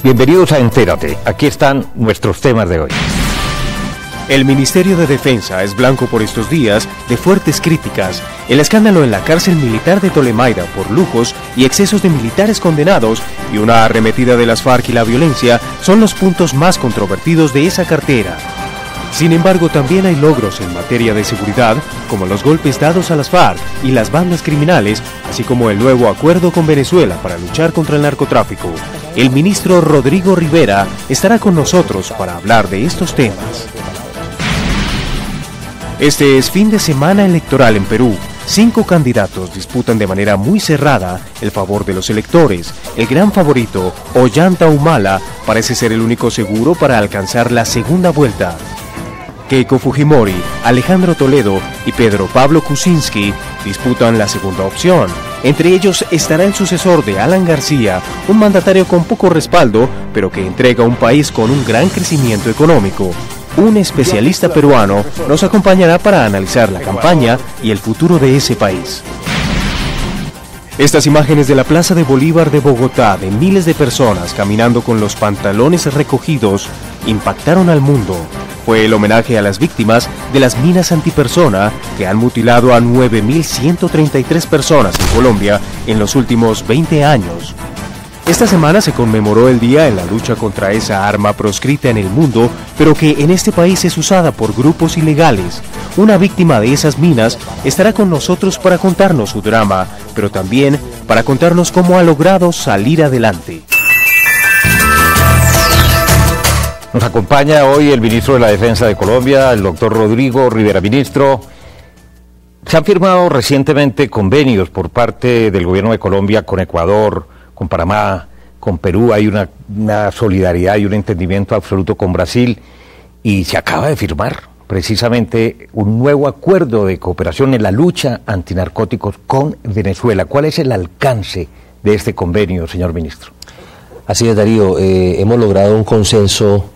Bienvenidos a Entérate. Aquí están nuestros temas de hoy. El Ministerio de Defensa es blanco por estos días de fuertes críticas. El escándalo en la cárcel militar de Tolemaida por lujos y excesos de militares condenados y una arremetida de las FARC y la violencia son los puntos más controvertidos de esa cartera. Sin embargo, también hay logros en materia de seguridad, como los golpes dados a las FARC y las bandas criminales, así como el nuevo acuerdo con Venezuela para luchar contra el narcotráfico. El ministro Rodrigo Rivera estará con nosotros para hablar de estos temas. Este es fin de semana electoral en Perú. 5 candidatos disputan de manera muy cerrada el favor de los electores. El gran favorito, Ollanta Humala, parece ser el único seguro para alcanzar la segunda vuelta. Keiko Fujimori, Alejandro Toledo y Pedro Pablo Kuczynski disputan la segunda opción. Entre ellos estará el sucesor de Alan García, un mandatario con poco respaldo, pero que entrega un país con un gran crecimiento económico. Un especialista peruano nos acompañará para analizar la campaña y el futuro de ese país. Estas imágenes de la Plaza de Bolívar de Bogotá, de miles de personas caminando con los pantalones recogidos, impactaron al mundo. Fue el homenaje a las víctimas de las minas antipersona que han mutilado a 9.133 personas en Colombia en los últimos 20 años. Esta semana se conmemoró el día en la lucha contra esa arma proscrita en el mundo, pero que en este país es usada por grupos ilegales. Una víctima de esas minas estará con nosotros para contarnos su drama, pero también para contarnos cómo ha logrado salir adelante. Nos acompaña hoy el ministro de la Defensa de Colombia, el doctor Rodrigo Rivera. Ministro, se han firmado recientemente convenios por parte del gobierno de Colombia con Ecuador, con Panamá, con Perú. Hay una solidaridad y un entendimiento absoluto con Brasil, y se acaba de firmar precisamente un nuevo acuerdo de cooperación en la lucha antinarcóticos con Venezuela. ¿Cuál es el alcance de este convenio, señor ministro? Así es, Darío. Hemos logrado un consenso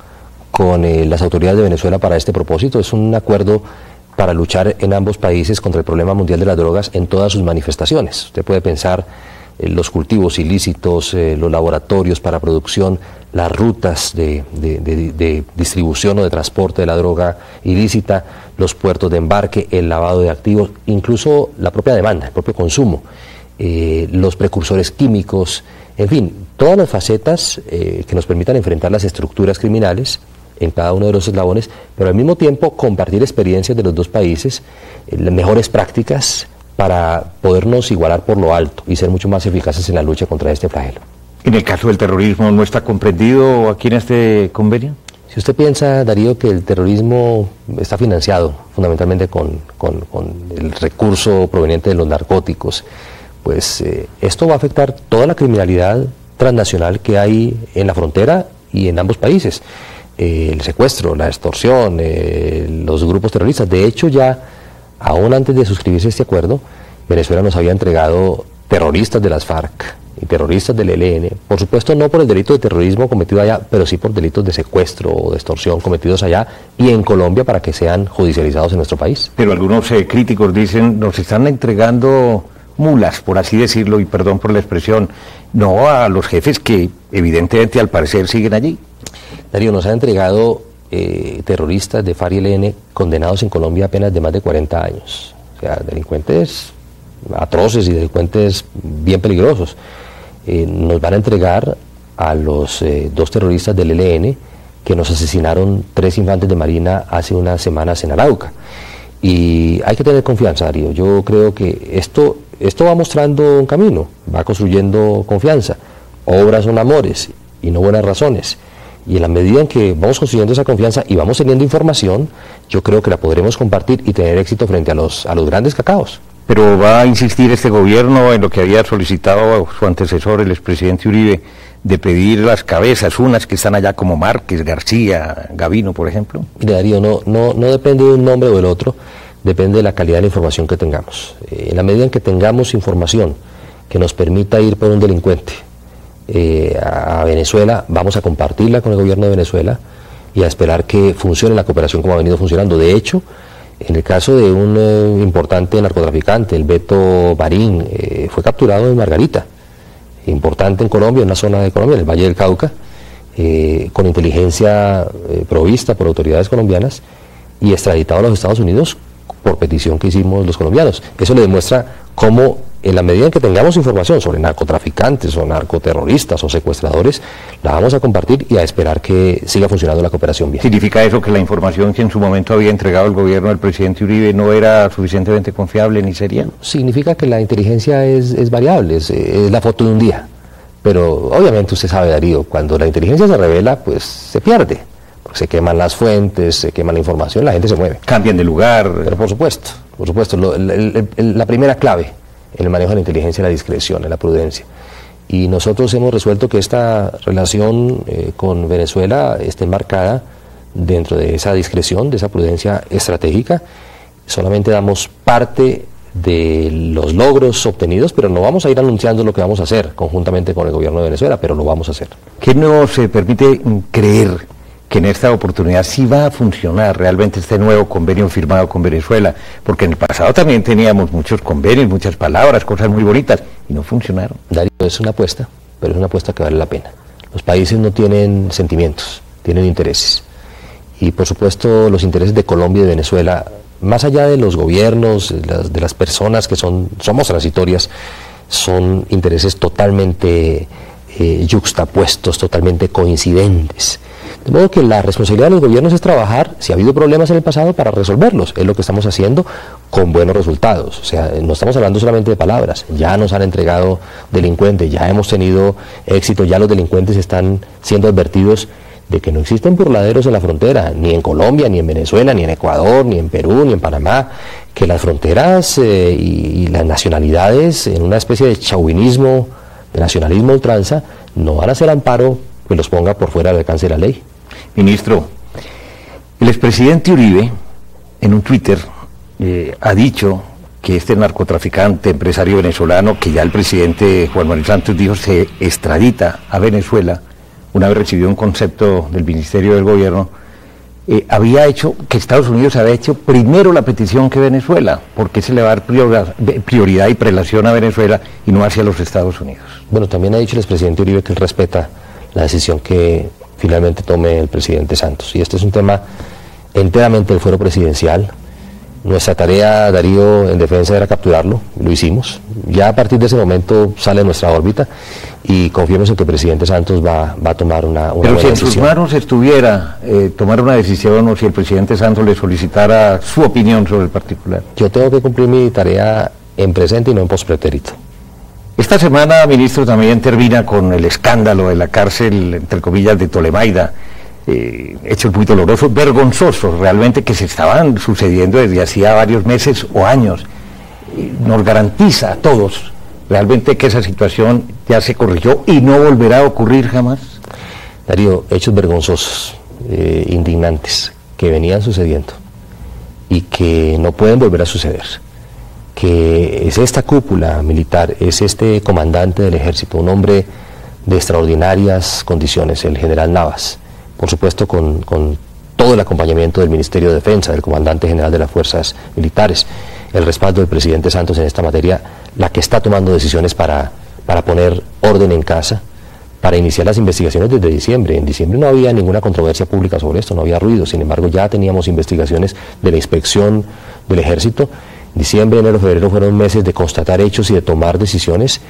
con las autoridades de Venezuela para este propósito. Es un acuerdo para luchar en ambos países contra el problema mundial de las drogas en todas sus manifestaciones. Usted puede pensar los cultivos ilícitos, los laboratorios para producción, las rutas de distribución o de transporte de la droga ilícita, los puertos de embarque, el lavado de activos, incluso la propia demanda, el propio consumo, los precursores químicos, en fin, todas las facetas que nos permitan enfrentar las estructuras criminales en cada uno de los eslabones, pero al mismo tiempo compartir experiencias de los dos países, las mejores prácticas, para podernos igualar por lo alto y ser mucho más eficaces en la lucha contra este flagelo. En el caso del terrorismo, ¿no está comprendido aquí en este convenio? Si usted piensa, Darío, que el terrorismo está financiado fundamentalmente con el recurso proveniente de los narcóticos, pues esto va a afectar toda la criminalidad transnacional que hay en la frontera y en ambos países. El secuestro, la extorsión, los grupos terroristas. De hecho, ya aún antes de suscribirse este acuerdo, Venezuela nos había entregado terroristas de las FARC y terroristas del ELN, por supuesto no por el delito de terrorismo cometido allá, pero sí por delitos de secuestro o de extorsión cometidos allá y en Colombia para que sean judicializados en nuestro país. Pero algunos críticos dicen, nos están entregando mulas, por así decirlo, y perdón por la expresión, no a los jefes que evidentemente al parecer siguen allí. Darío, nos han entregado terroristas de FARC y ELN condenados en Colombia apenas de más de 40 años. O sea, delincuentes atroces y delincuentes bien peligrosos. Nos van a entregar a los 2 terroristas del ELN que nos asesinaron 3 infantes de marina hace unas semanas en Arauca. Y hay que tener confianza, Darío. Yo creo que esto va mostrando un camino, va construyendo confianza. Obras son amores y no buenas razones. Y en la medida en que vamos construyendo esa confianza y vamos teniendo información, yo creo que la podremos compartir y tener éxito frente a los grandes cacaos. Pero va a insistir este gobierno en lo que había solicitado su antecesor, el expresidente Uribe, de pedir las cabezas, unas que están allá como Márquez, García, Gavino, por ejemplo. Mira, Darío, no depende de un nombre o del otro, depende de la calidad de la información que tengamos. En la medida en que tengamos información que nos permita ir por un delincuente a Venezuela, vamos a compartirla con el gobierno de Venezuela y a esperar que funcione la cooperación como ha venido funcionando. De hecho, en el caso de un importante narcotraficante, el Beto Barín, fue capturado en Margarita, importante en Colombia, en una zona de Colombia, en el Valle del Cauca, con inteligencia provista por autoridades colombianas y extraditado a los Estados Unidos por petición que hicimos los colombianos. Eso le demuestra cómo, en la medida en que tengamos información sobre narcotraficantes o narcoterroristas o secuestradores, la vamos a compartir y a esperar que siga funcionando la cooperación bien. ¿Significa eso que la información que en su momento había entregado el gobierno del presidente Uribe no era suficientemente confiable ni seria? Significa que la inteligencia es variable, es la foto de un día. Pero obviamente usted sabe, Darío, cuando la inteligencia se revela, pues se pierde. Porque se queman las fuentes, se quema la información, la gente se mueve. Cambian de lugar. Pero por supuesto, la primera clave en el manejo de la inteligencia es la discreción, es la prudencia. Y nosotros hemos resuelto que esta relación con Venezuela esté enmarcada dentro de esa discreción, de esa prudencia estratégica. Solamente damos parte de los logros obtenidos, pero no vamos a ir anunciando lo que vamos a hacer conjuntamente con el gobierno de Venezuela, pero lo vamos a hacer. ¿Qué nos permite creer que en esta oportunidad sí va a funcionar realmente este nuevo convenio firmado con Venezuela? Porque en el pasado también teníamos muchos convenios, muchas palabras, cosas muy bonitas, y no funcionaron. Darío, es una apuesta, pero es una apuesta que vale la pena. Los países no tienen sentimientos, tienen intereses. Y por supuesto los intereses de Colombia y de Venezuela, más allá de los gobiernos, de las personas que somos transitorias, son intereses totalmente yuxtapuestos, totalmente coincidentes. De modo que la responsabilidad de los gobiernos es trabajar, si ha habido problemas en el pasado, para resolverlos. Es lo que estamos haciendo con buenos resultados. O sea, no estamos hablando solamente de palabras. Ya nos han entregado delincuentes, ya hemos tenido éxito, ya los delincuentes están siendo advertidos de que no existen burladeros en la frontera, ni en Colombia, ni en Venezuela, ni en Ecuador, ni en Perú, ni en Panamá, que las fronteras y las nacionalidades, en una especie de chauvinismo, de nacionalismo ultranza, no van a ser amparo que los ponga por fuera del alcance de la ley. Ministro, el expresidente Uribe, en un Twitter, ha dicho que este narcotraficante, empresario venezolano, que ya el presidente Juan Manuel Santos dijo se extradita a Venezuela, una vez recibió un concepto del Ministerio del Gobierno, había hecho, que Estados Unidos había hecho primero la petición que Venezuela. ¿Por qué se le va a dar prioridad y prelación a Venezuela y no hacia los Estados Unidos? Bueno, también ha dicho el expresidente Uribe que él respeta la decisión que finalmente tome el presidente Santos. Y este es un tema enteramente del fuero presidencial. Nuestra tarea, Darío, en defensa era capturarlo, lo hicimos. Ya a partir de ese momento sale de nuestra órbita y confiemos en que el presidente Santos va a tomar una buena decisión. Pero si en sus manos estuviera tomar una decisión, o si el presidente Santos le solicitara su opinión sobre el particular. Yo tengo que cumplir mi tarea en presente y no en pospretérito. Esta semana, ministro, también termina con el escándalo de la cárcel, entre comillas, de Tolemaida. Hechos muy dolorosos, vergonzosos realmente, que se estaban sucediendo desde hacía varios meses o años. Nos garantiza a todos realmente que esa situación ya se corrigió y no volverá a ocurrir jamás. Darío, hechos vergonzosos, indignantes, que venían sucediendo y que no pueden volver a suceder. Que es esta cúpula militar, es este comandante del ejército, un hombre de extraordinarias condiciones, el general Navas, por supuesto con todo el acompañamiento del Ministerio de Defensa, del comandante general de las fuerzas militares, el respaldo del presidente Santos en esta materia, la que está tomando decisiones para poner orden en casa, para iniciar las investigaciones desde diciembre. En diciembre no había ninguna controversia pública sobre esto, no había ruido, sin embargo ya teníamos investigaciones de la inspección del ejército. Diciembre, enero, febrero fueron meses de constatar hechos y de tomar decisiones,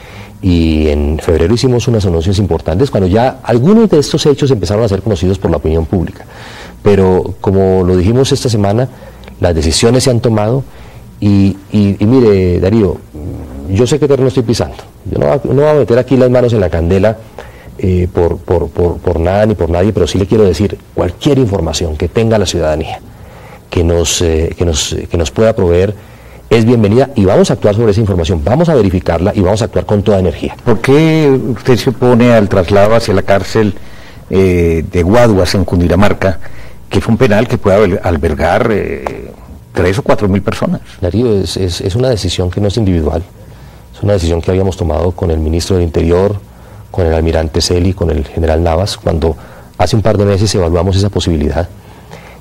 y en febrero hicimos unos anuncios importantes cuando ya algunos de estos hechos empezaron a ser conocidos por la opinión pública. Pero como lo dijimos esta semana, las decisiones se han tomado y mire, Darío, yo sé qué terreno estoy pisando. Yo no voy a meter aquí las manos en la candela por nada ni por nadie, pero sí le quiero decir, cualquier información que tenga la ciudadanía que nos pueda proveer es bienvenida, y vamos a actuar sobre esa información, vamos a verificarla y vamos a actuar con toda energía. ¿Por qué usted se opone al traslado hacia la cárcel de Guaduas en Cundinamarca, que es un penal que puede albergar 3 o 4 mil personas? Darío, es una decisión que no es individual, es una decisión que habíamos tomado con el ministro del Interior, con el almirante Celi, con el general Navas, cuando hace un par de meses evaluamos esa posibilidad.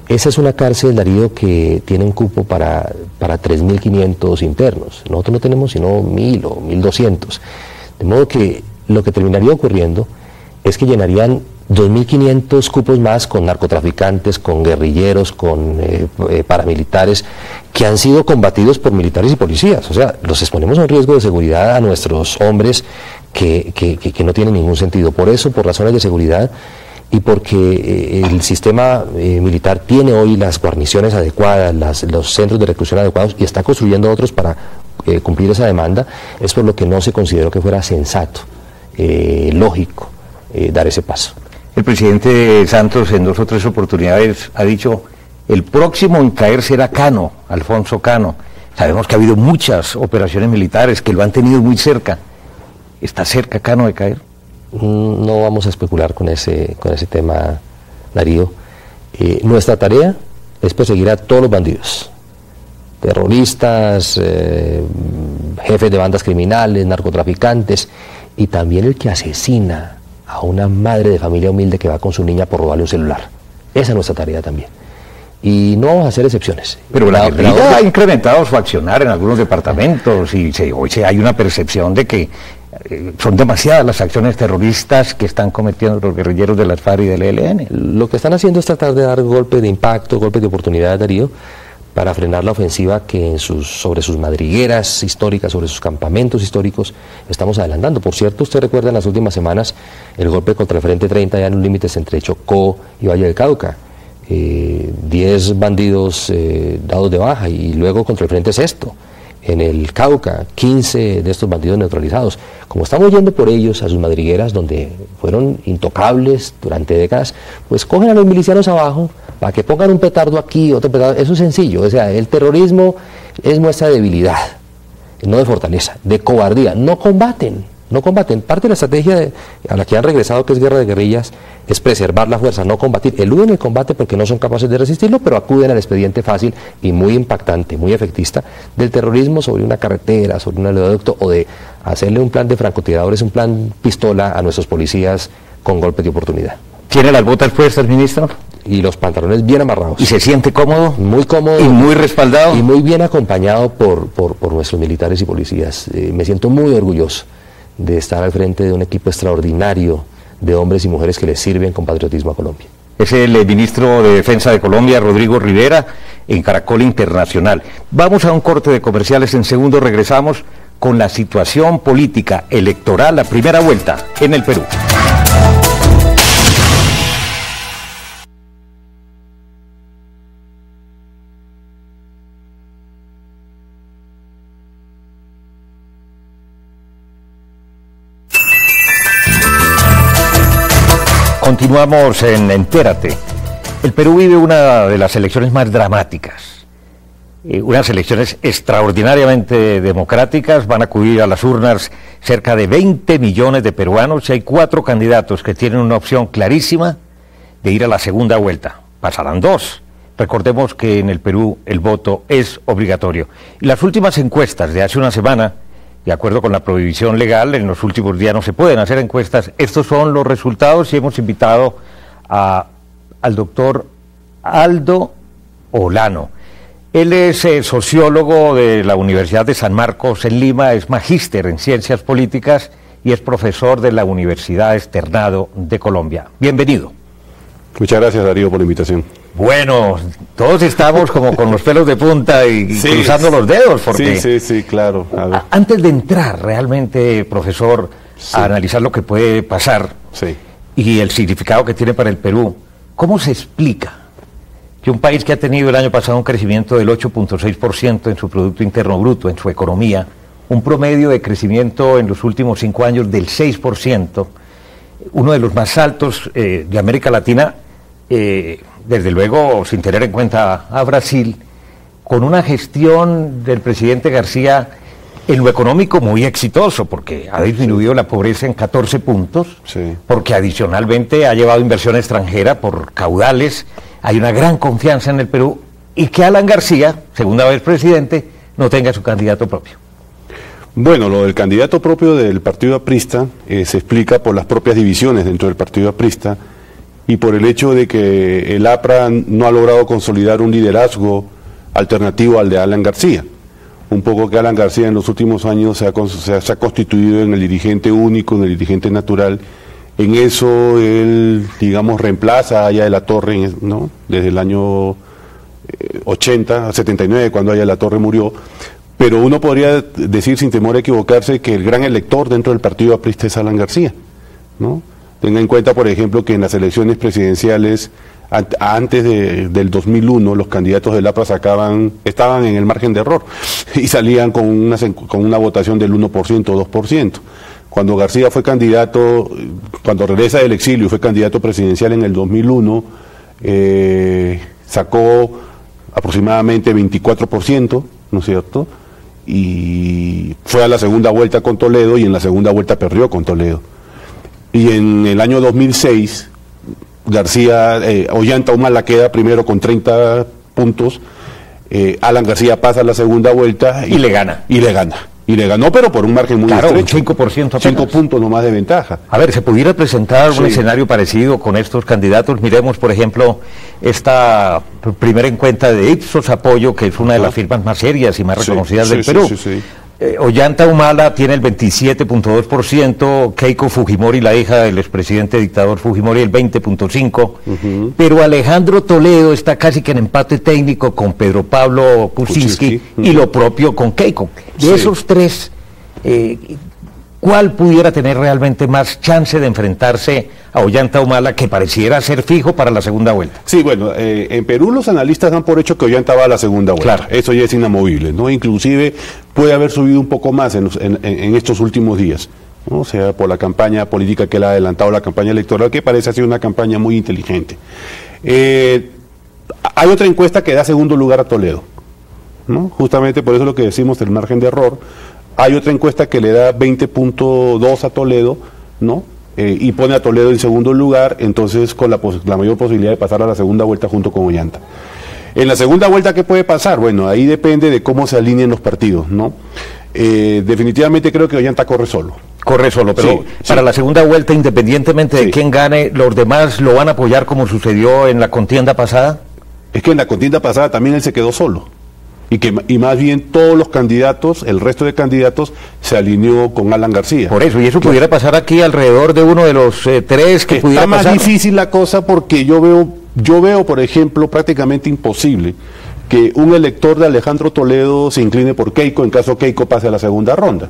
Esa es una cárcel, Darío, que tiene un cupo para 3.500 internos. Nosotros no tenemos sino 1.000 o 1.200. De modo que lo que terminaría ocurriendo es que llenarían 2.500 cupos más con narcotraficantes, con guerrilleros, con paramilitares, que han sido combatidos por militares y policías. O sea, los exponemos a un riesgo de seguridad a nuestros hombres que no tiene ningún sentido. Por eso, por razones de seguridad y porque el sistema militar tiene hoy las guarniciones adecuadas, los centros de reclusión adecuados, y está construyendo otros para cumplir esa demanda, es por lo que no se consideró que fuera sensato, lógico, dar ese paso. El presidente Santos en 2 o 3 oportunidades ha dicho: el próximo en caer será Cano, Alfonso Cano. Sabemos que ha habido muchas operaciones militares que lo han tenido muy cerca. ¿Está cerca Cano de caer? No vamos a especular con ese tema, Darío. Nuestra tarea es perseguir a todos los bandidos, terroristas, jefes de bandas criminales, narcotraficantes, y también el que asesina a una madre de familia humilde que va con su niña por robarle un celular. Esa es nuestra tarea también. Y no vamos a hacer excepciones. Pero la guerrilla ha incrementado su accionar en algunos departamentos y hoy hay una percepción de que son demasiadas las acciones terroristas que están cometiendo los guerrilleros de las FARC y del ELN. Lo que están haciendo es tratar de dar golpes de impacto, golpes de oportunidad, Darío, para frenar la ofensiva que sobre sus madrigueras históricas, sobre sus campamentos históricos, estamos adelantando. Por cierto, usted recuerda en las últimas semanas el golpe contra el Frente 30 ya en los límites entre Chocó y Valle del Cauca. 10 bandidos dados de baja, y luego contra el Frente Sexto en el Cauca, 15 de estos bandidos neutralizados. Como estamos yendo por ellos a sus madrigueras, donde fueron intocables durante décadas, pues cogen a los milicianos abajo para que pongan un petardo aquí, otro petardo. Eso es sencillo. O sea, el terrorismo es muestra de debilidad, no de fortaleza, de cobardía. No combaten. Parte de la estrategia a la que han regresado, que es guerra de guerrillas, es preservar la fuerza, no combatir. Eluden el combate porque no son capaces de resistirlo, pero acuden al expediente fácil y muy impactante, muy efectista del terrorismo sobre una carretera, sobre un oleoducto, o de hacerle un plan de francotiradores, un plan pistola a nuestros policías con golpes de oportunidad. ¿Tiene las botas puestas, ministro? Y los pantalones bien amarrados. ¿Y se siente cómodo? Muy cómodo. ¿Y muy respaldado? Y muy bien acompañado por nuestros militares y policías. Me siento muy orgulloso de estar al frente de un equipo extraordinario de hombres y mujeres que les sirven con patriotismo a Colombia. Es el ministro de Defensa de Colombia, Rodrigo Rivera, en Caracol Internacional. Vamos a un corte de comerciales, en segundo regresamos con la situación política electoral, la primera vuelta en el Perú. Continuamos en Entérate. El Perú vive una de las elecciones más dramáticas, unas elecciones extraordinariamente democráticas. Van a acudir a las urnas cerca de 20 millones de peruanos y hay 4 candidatos que tienen una opción clarísima de ir a la segunda vuelta. Pasarán 2. Recordemos que en el Perú el voto es obligatorio. Y las últimas encuestas de hace una semana, de acuerdo con la prohibición legal, en los últimos días no se pueden hacer encuestas. Estos son los resultados y hemos invitado al doctor Aldo Olano. Él es sociólogo de la Universidad de San Marcos en Lima, es magíster en ciencias políticas y es profesor de la Universidad Externado de Colombia. Bienvenido. Muchas gracias, Darío, por la invitación. Bueno, todos estamos como con los pelos de punta y sí, cruzando los dedos. Porque sí, claro. Antes de entrar realmente, profesor, a analizar lo que puede pasar y el significado que tiene para el Perú, ¿cómo se explica que un país que ha tenido el año pasado un crecimiento del 8.6% en su Producto Interno Bruto, en su economía, un promedio de crecimiento en los últimos 5 años del 6%, uno de los más altos de América Latina, desde luego sin tener en cuenta a Brasil, con una gestión del presidente García en lo económico muy exitoso, porque ha disminuido la pobreza en 14 puntos, porque adicionalmente ha llevado inversión extranjera por caudales, hay una gran confianza en el Perú, y que Alan García, segunda vez presidente, no tenga su candidato propio. Bueno, lo del candidato propio del partido aprista se explica por las propias divisiones dentro del partido aprista, y por el hecho de que el APRA no ha logrado consolidar un liderazgo alternativo al de Alan García. Un poco que Alan García en los últimos años se ha constituido en el dirigente único, en el dirigente natural, En eso él, digamos, reemplaza a Aya de la Torre, ¿no? Desde el año 79, cuando Aya de la Torre murió. Pero uno podría decir, sin temor a equivocarse, que el gran elector dentro del partido aprista es Alan García, ¿no? Tenga en cuenta, por ejemplo, que en las elecciones presidenciales antes del 2001 los candidatos del APRA estaban en el margen de error y salían con una votación del 1% o 2%. Cuando García fue candidato, cuando regresa del exilio y fue candidato presidencial en el 2001, sacó aproximadamente 24%, ¿no es cierto? Y fue a la segunda vuelta con Toledo y en la segunda vuelta perdió con Toledo. Y en el año 2006, Ollanta Humala queda primero con 30 puntos, Alan García pasa a la segunda vuelta y le gana. Y le ganó, pero por un margen muy estrecho. 5% apenas. 5 puntos nomás de ventaja. A ver, ¿se pudiera presentar un escenario parecido con estos candidatos? Miremos, por ejemplo, esta primera encuesta de Ipsos Apoyo, que es una de las firmas más serias y más reconocidas del Perú. Ollanta Humala tiene el 27.2%, Keiko Fujimori, la hija del expresidente dictador Fujimori, el 20.5%, pero Alejandro Toledo está casi que en empate técnico con Pedro Pablo Kuczynski y lo propio con Keiko. De esos tres, ¿cuál pudiera tener realmente más chance de enfrentarse a Ollanta Humala, que pareciera ser fijo para la segunda vuelta? Sí, bueno, en Perú los analistas dan por hecho que Ollanta va a la segunda vuelta. Claro. Eso ya es inamovible, ¿no? Inclusive puede haber subido un poco más en estos últimos días, ¿no? O sea, por la campaña política que él ha adelantado, la campaña electoral, que parece ha sido una campaña muy inteligente. Hay otra encuesta que da segundo lugar a Toledo, ¿no? Justamente por eso es lo que decimos del margen de error. Hay otra encuesta que le da 20.2 a Toledo, ¿no? Y pone a Toledo en segundo lugar, entonces con la mayor posibilidad de pasar a la segunda vuelta junto con Ollanta. En la segunda vuelta, ¿qué puede pasar? Bueno, ahí depende de cómo se alineen los partidos, ¿no? Definitivamente creo que Ollanta corre solo. Corre solo, pero para la segunda vuelta, independientemente de quién gane, ¿los demás lo van a apoyar como sucedió en la contienda pasada? Es que en la contienda pasada también él se quedó solo. Y más bien todos los candidatos, el resto de candidatos, se alineó con Alan García. Por eso, y eso pudiera pasar aquí alrededor de uno de los tres que pudiera pasar. Está más difícil la cosa porque yo veo, por ejemplo, prácticamente imposible que un elector de Alejandro Toledo se incline por Keiko en caso Keiko pase a la segunda ronda,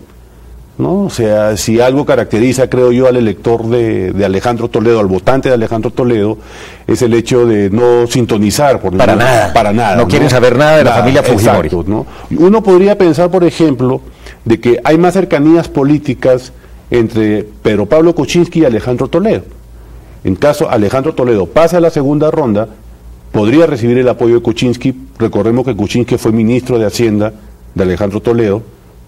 ¿no? O sea, si algo caracteriza, creo yo, al elector de Alejandro Toledo, al votante de Alejandro Toledo, es el hecho de no sintonizar para nada. No quieren saber nada de la familia Fujimori. Exacto, ¿no? Uno podría pensar, por ejemplo, de que hay más cercanías políticas entre Pedro Pablo Kuczynski y Alejandro Toledo. En caso Alejandro Toledo pase a la segunda ronda, podría recibir el apoyo de Kuczynski. Recordemos que Kuczynski fue ministro de Hacienda de Alejandro Toledo,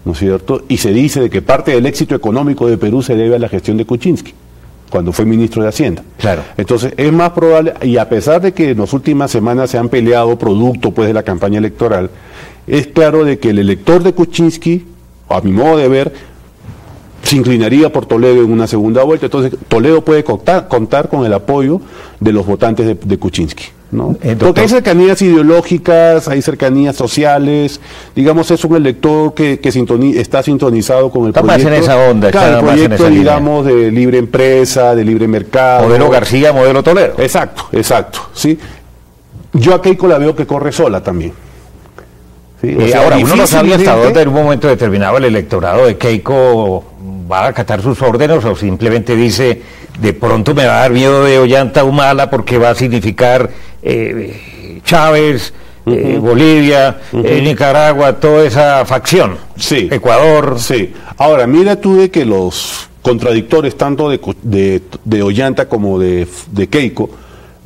¿no es cierto? Y se dice de que parte del éxito económico de Perú se debe a la gestión de Kuczynski, cuando fue ministro de Hacienda. Claro. Entonces es más probable, y a pesar de que en las últimas semanas se han peleado producto pues de la campaña electoral, es claro de que el elector de Kuczynski, a mi modo de ver, se inclinaría por Toledo en una segunda vuelta. Entonces Toledo puede contar con el apoyo de los votantes de Kuczynski, ¿no? Porque hay cercanías ideológicas, hay cercanías sociales, digamos, es un elector que está sintonizado con el proyecto. Está más en esa onda, claro, el proyecto, digamos, de libre empresa, de libre mercado. Modelo García, modelo Toledo. Exacto, ¿sí? Yo a Keiko la veo que corre sola también. Sí, o sea, ahora, uno no sabe hasta dónde en un momento determinado el electorado de Keiko va a acatar sus órdenes o simplemente dice, de pronto me va a dar miedo de Ollanta Humala porque va a significar Chávez, Bolivia, Nicaragua, toda esa facción, Ecuador. Sí, ahora mira tú de que los contradictores tanto de Ollanta como de Keiko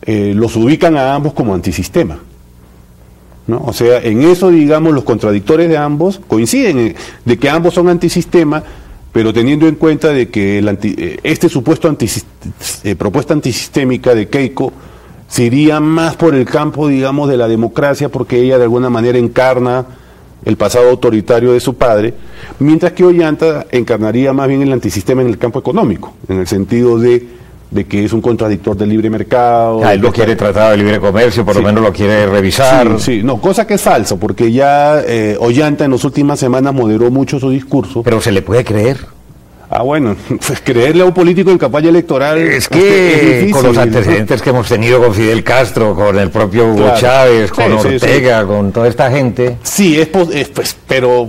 los ubican a ambos como antisistema, ¿no? O sea, en eso, digamos, los contradictores de ambos coinciden de que ambos son antisistema, pero teniendo en cuenta de que este supuesto propuesta antisistémica de Keiko se iría más por el campo, digamos, de la democracia, porque ella de alguna manera encarna el pasado autoritario de su padre, mientras que Ollanta encarnaría más bien el antisistema en el campo económico, en el sentido de que es un contradictor del libre mercado. Él lo quiere tratado de libre comercio, por lo menos lo quiere revisar. No, cosa que es falso, porque ya Ollanta en las últimas semanas moderó mucho su discurso. Pero se le puede creer. Bueno, pues creerle a un político en campaña electoral es que es difícil, con los antecedentes que hemos tenido con Fidel Castro, con el propio Hugo claro. Chávez, con Sí, Ortega, sí. con toda esta gente. Sí, pues, pero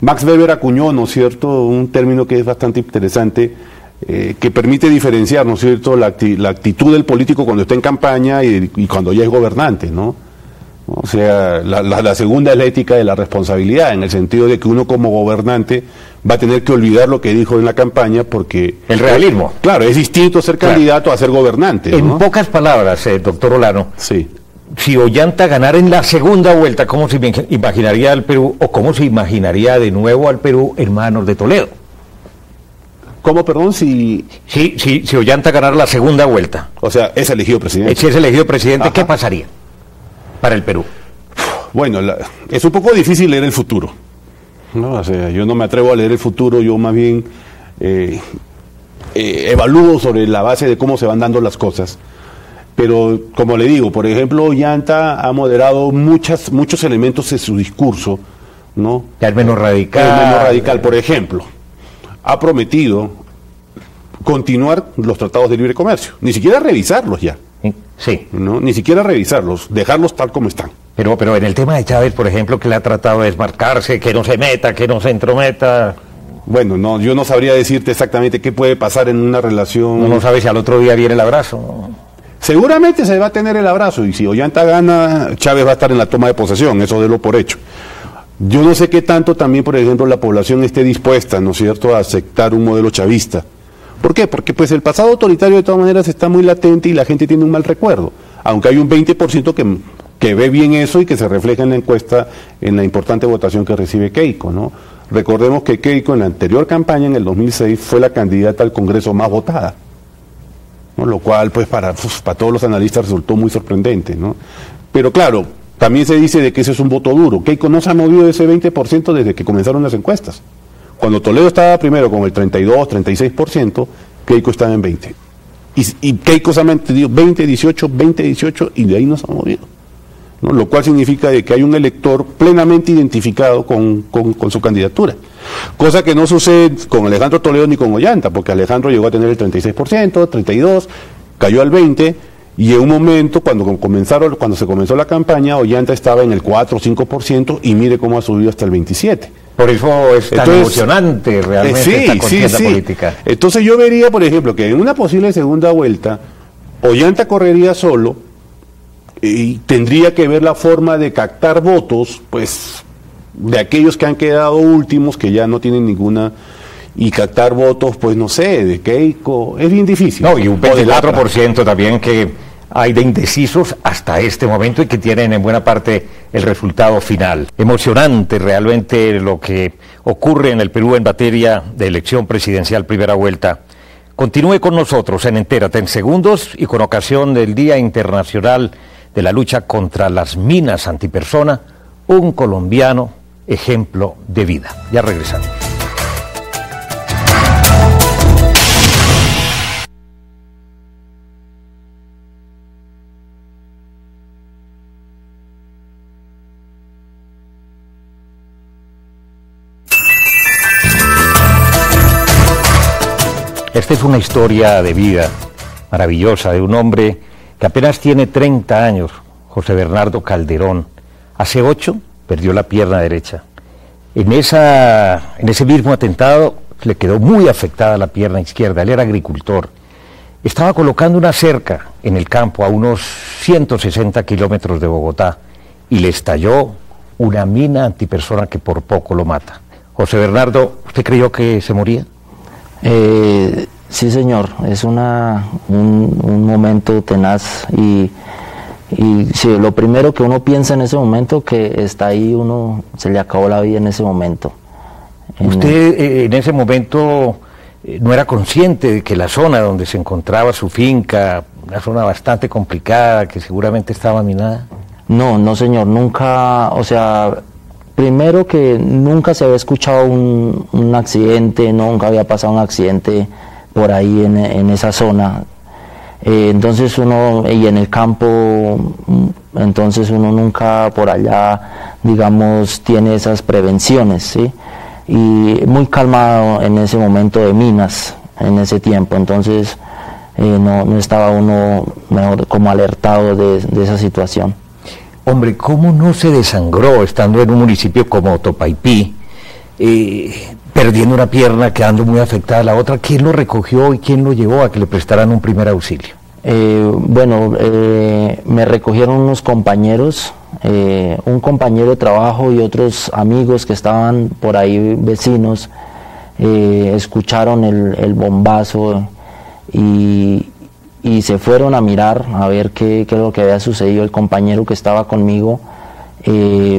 Max Weber acuñó, ¿no es cierto?, un término que es bastante interesante, que permite diferenciar, ¿no es cierto?, la actitud del político cuando está en campaña y cuando ya es gobernante, ¿no? O sea, la segunda es la ética de la responsabilidad, en el sentido de que uno como gobernante va a tener que olvidar lo que dijo en la campaña porque... El realismo. Claro, es distinto ser candidato a ser gobernante, ¿no? En pocas palabras, doctor Olano, Sí. si Ollanta ganara en la segunda vuelta, ¿cómo se imaginaría al Perú o cómo se imaginaría de nuevo al Perú en manos de Toledo? ¿Cómo, perdón? Si Ollanta ganara la segunda vuelta, O sea, es elegido presidente. si es elegido presidente, Ajá. ¿qué pasaría para el Perú? Bueno, es un poco difícil leer el futuro, ¿no? O sea, yo no me atrevo a leer el futuro, yo más bien evalúo sobre la base de cómo se van dando las cosas. Pero, como le digo, por ejemplo, Ollanta ha moderado muchos elementos de su discurso, ¿no? Ya es menos radical. Es menos radical. Por ejemplo, ha prometido continuar los tratados de libre comercio, ni siquiera revisarlos ya, Sí, ¿no? Ni siquiera revisarlos, dejarlos tal como están. pero en el tema de Chávez, por ejemplo, que le ha tratado de desmarcarse, que no se meta, que no se entrometa, Bueno, no, yo no sabría decirte exactamente qué puede pasar en una relación. uno no sabe si al otro día viene el abrazo, ¿no? Seguramente se va a tener el abrazo, y si Ollanta gana, Chávez va a estar en la toma de posesión, eso délo por hecho. Yo no sé qué tanto también, por ejemplo, la población esté dispuesta, ¿no es cierto?, a aceptar un modelo chavista. ¿Por qué? Porque pues el pasado autoritario de todas maneras está muy latente y la gente tiene un mal recuerdo, aunque hay un 20% que ve bien eso y que se refleja en la encuesta, en la importante votación que recibe Keiko, ¿no? Recordemos que Keiko en la anterior campaña, en el 2006, fue la candidata al Congreso más votada, ¿no? Lo cual pues para todos los analistas resultó muy sorprendente, ¿no? Pero claro, también se dice de que ese es un voto duro. Keiko no se ha movido de ese 20% desde que comenzaron las encuestas. Cuando Toledo estaba primero con el 32, 36%, Keiko estaba en 20%. Y Keiko se ha mantenido 20, 18, 20, 18 y de ahí no se ha movido, ¿no? Lo cual significa de que hay un elector plenamente identificado con su candidatura. Cosa que no sucede con Alejandro Toledo ni con Ollanta, porque Alejandro llegó a tener el 36%, 32%, cayó al 20%, y en un momento, cuando se comenzó la campaña, Ollanta estaba en el 4 o 5%, y mire cómo ha subido hasta el 27%. Por eso es tan emocionante realmente esta contienda política. Entonces yo vería, por ejemplo, que en una posible segunda vuelta, Ollanta correría solo y tendría que ver la forma de captar votos, pues, de aquellos que han quedado últimos, que ya no tienen ninguna, y captar votos, pues, no sé, de Keiko, es bien difícil. No, y un O del APRA. 24% también que hay de indecisos hasta este momento y que tienen en buena parte el resultado final. Emocionante realmente lo que ocurre en el Perú en materia de elección presidencial primera vuelta. Continúe con nosotros en Entérate en Segundos y con ocasión del Día Internacional de la Lucha contra las Minas Antipersona, un colombiano ejemplo de vida. Ya regresamos. Esta es una historia de vida maravillosa de un hombre que apenas tiene 30 años, José Bernardo Calderón. Hace 8 perdió la pierna derecha. En ese mismo atentado le quedó muy afectada la pierna izquierda. Él era agricultor. Estaba colocando una cerca en el campo a unos 160 kilómetros de Bogotá y le estalló una mina antipersona que por poco lo mata. José Bernardo, ¿usted creyó que se moría? Sí, señor, es un momento tenaz y sí, lo primero que uno piensa en ese momento que está ahí, se le acabó la vida en ese momento. ¿Usted en ese momento no era consciente de que la zona donde se encontraba su finca, una zona bastante complicada, que seguramente estaba minada? No, señor, nunca, o sea, primero que nunca se había escuchado un accidente, nunca había pasado un accidente por ahí en esa zona. Entonces y en el campo, entonces uno nunca por allá, digamos, tiene esas prevenciones, ¿sí? muy calmado en ese momento de minas, en ese tiempo, entonces no estaba uno mejor como alertado de esa situación. Hombre, ¿cómo no se desangró estando en un municipio como Topaipí, perdiendo una pierna, quedando muy afectada la otra? ¿Quién lo recogió y quién lo llevó a que le prestaran un primer auxilio? Me recogieron unos compañeros, un compañero de trabajo y otros amigos que estaban por ahí, vecinos, escucharon el bombazo y se fueron a mirar a ver qué es lo que había sucedido. El compañero que estaba conmigo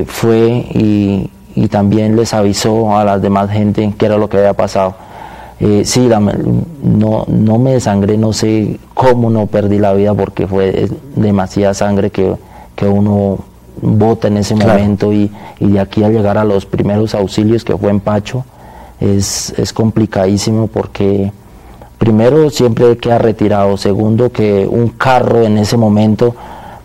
fue y también les avisó a las demás gente qué era lo que había pasado. Sí, no me desangré, no sé cómo no perdí la vida, porque fue demasiada sangre que uno bota en ese momento, y de aquí a llegar a los primeros auxilios, que fue en Pacho, es complicadísimo, porque primero siempre queda retirado, segundo que un carro en ese momento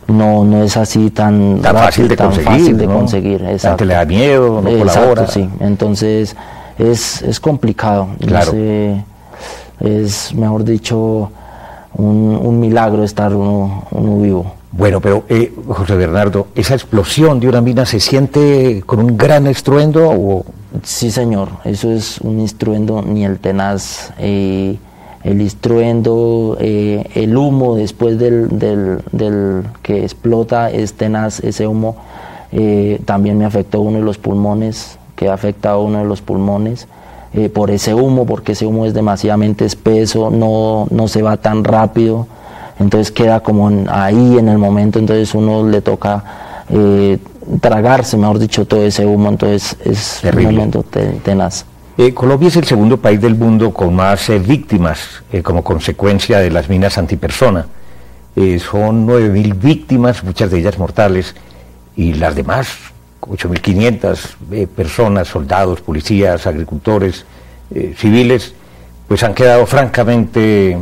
no es así tan fácil de conseguir. Exacto. Le da miedo, no colabora. Sí, entonces es complicado. Claro. Es, mejor dicho, un milagro estar uno vivo. Bueno, pero José Bernardo, ¿esa explosión de una mina se siente con un gran estruendo? O... Sí, señor, eso es un estruendo, ni el tenaz. El estruendo, el humo después del que explota es tenaz. Ese humo también me afectó uno de los pulmones, que afecta a uno de los pulmones por ese humo, porque ese humo es demasiadamente espeso, no se va tan rápido, entonces queda como ahí en el momento, entonces uno le toca tragarse, mejor dicho, todo ese humo, entonces es terrible. Un momento tenaz. Colombia es el segundo país del mundo con más víctimas como consecuencia de las minas antipersona. Son 9.000 víctimas, muchas de ellas mortales, y las demás, 8.500 personas, soldados, policías, agricultores, civiles, pues han quedado francamente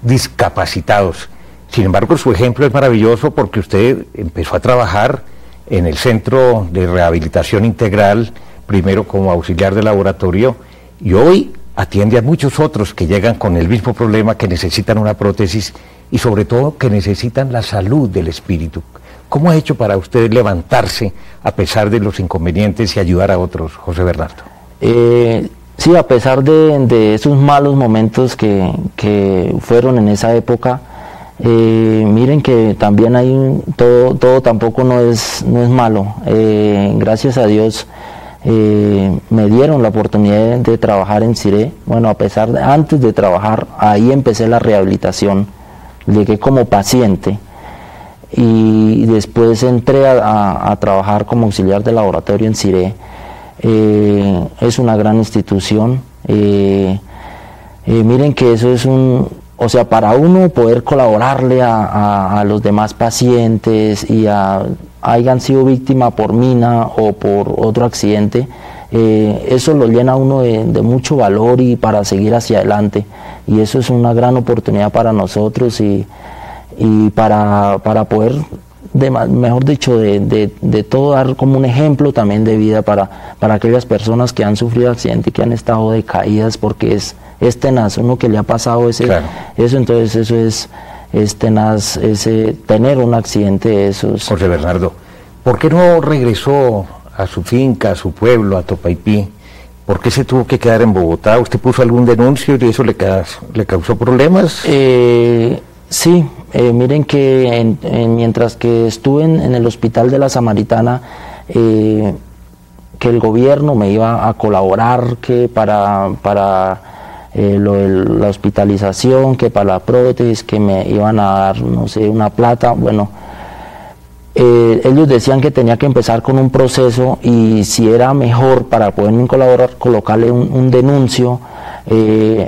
discapacitados. Sin embargo, su ejemplo es maravilloso, porque usted empezó a trabajar en el Centro de Rehabilitación Integral, primero como auxiliar de laboratorio, y hoy atiende a muchos otros que llegan con el mismo problema, que necesitan una prótesis y sobre todo que necesitan la salud del espíritu. ¿Cómo ha hecho para usted levantarse a pesar de los inconvenientes y ayudar a otros, José Bernardo? Sí, a pesar de esos malos momentos que fueron en esa época, miren que también hay todo tampoco no es malo. Gracias a Dios me dieron la oportunidad de trabajar en CIRE. Bueno, antes de trabajar, ahí empecé la rehabilitación, llegué como paciente y después entré a trabajar como auxiliar de laboratorio en CIRE. Es una gran institución. Miren que eso es o sea, para uno poder colaborarle a los demás pacientes y hayan sido víctima por mina o por otro accidente, eso lo llena a uno de mucho valor y para seguir hacia adelante, y eso es una gran oportunidad para nosotros y para poder, mejor dicho, de todo, dar como un ejemplo también de vida para aquellas personas que han sufrido accidentes y que han estado decaídas, porque es tenaz, uno que le ha pasado claro. Eso, entonces eso es tenaz, tener un accidente de esos. José Bernardo, ¿por qué no regresó a su finca, a su pueblo, a Topaipí? ¿Por qué se tuvo que quedar en Bogotá? ¿Usted puso algún denuncio y eso le causó problemas? Sí, miren que mientras que estuve en el hospital de la Samaritana, que el gobierno me iba a colaborar, que para la hospitalización, que para la prótesis, que me iban a dar, no sé, una plata. Bueno, ellos decían que tenía que empezar con un proceso, y si era mejor para poderme colaborar, colocarle un denuncio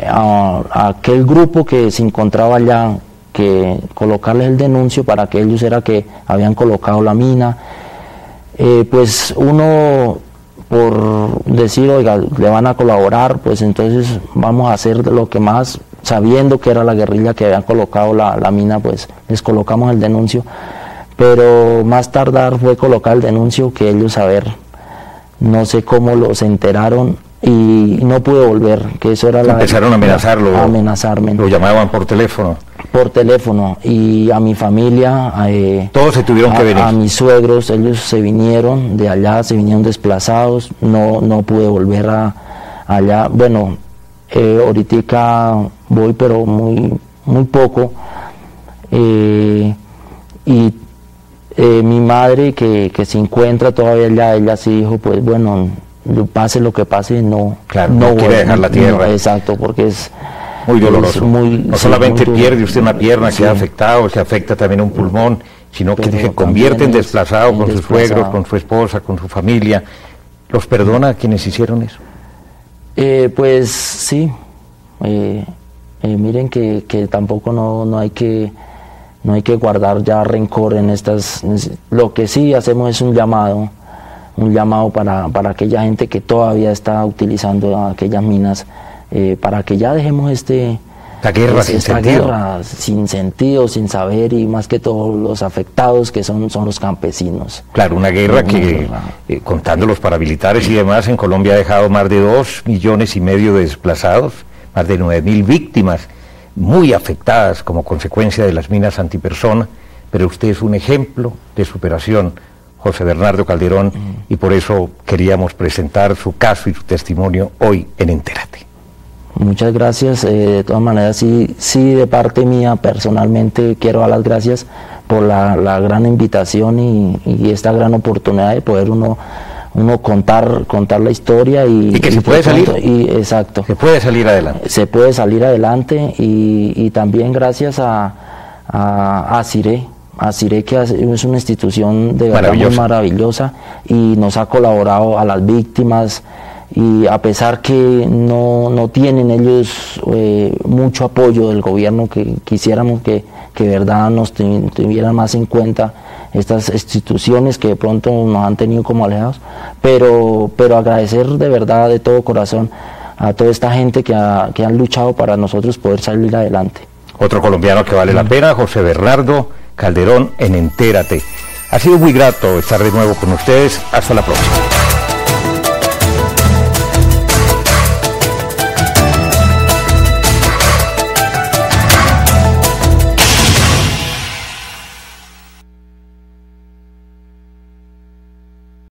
a aquel grupo que se encontraba allá, que colocarles el denuncio para que ellos era que habían colocado la mina. Pues uno, por decir, oiga, le van a colaborar, pues entonces vamos a hacer lo que más, sabiendo que era la guerrilla que habían colocado la mina, pues les colocamos el denuncio, pero más tardar fue colocar el denuncio que ellos saber no sé cómo se enteraron y no pude volver, que eso era Empezaron a amenazarlo. A amenazarme. Lo llamaban por teléfono. Por teléfono, y a mi familia, todos se tuvieron que venir. A mis suegros, ellos se vinieron de allá, se vinieron desplazados, no pude volver allá. Bueno, ahorita voy, pero muy poco. Y mi madre, que se encuentra todavía allá, ella sí dijo, pues bueno, pase lo que pase, no quiere dejar la tierra. No, exacto, porque es muy doloroso. No solamente muy pierde usted una pierna, queda afectado, se afecta también un pulmón, sino que se convierte en desplazado con sus suegros, con su esposa, con su familia. ¿Los perdona a quienes hicieron eso? Pues sí. Miren que tampoco no hay que guardar ya rencor en estas. Lo que sí hacemos es un llamado para aquella gente que todavía está utilizando aquellas minas, para que ya dejemos esta guerra sin sentido, sin saber, y más que todo los afectados que son los campesinos. Claro, una guerra que, contando los paramilitares y demás, en Colombia ha dejado más de 2,5 millones de desplazados, más de 9.000 víctimas muy afectadas como consecuencia de las minas antipersona, pero usted es un ejemplo de superación, José Bernardo Calderón, y por eso queríamos presentar su caso y su testimonio hoy en Entérate. Muchas gracias. De todas maneras, sí, de parte mía personalmente quiero dar las gracias por la gran invitación y esta gran oportunidad de poder uno contar la historia y que se puede salir. Exacto. Se puede salir adelante. Se puede salir adelante, y también gracias a CIRE. A CIRE, que es una institución de verdad muy maravillosa y nos ha colaborado a las víctimas, y a pesar que no tienen ellos mucho apoyo del gobierno, que quisiéramos que de verdad nos tuvieran más en cuenta estas instituciones que de pronto nos han tenido como alejados, pero agradecer de verdad, de todo corazón, a toda esta gente que han luchado para nosotros poder salir adelante. Otro colombiano que vale la pena, José Bernardo Calderón, en Entérate. Ha sido muy grato estar de nuevo con ustedes. Hasta la próxima.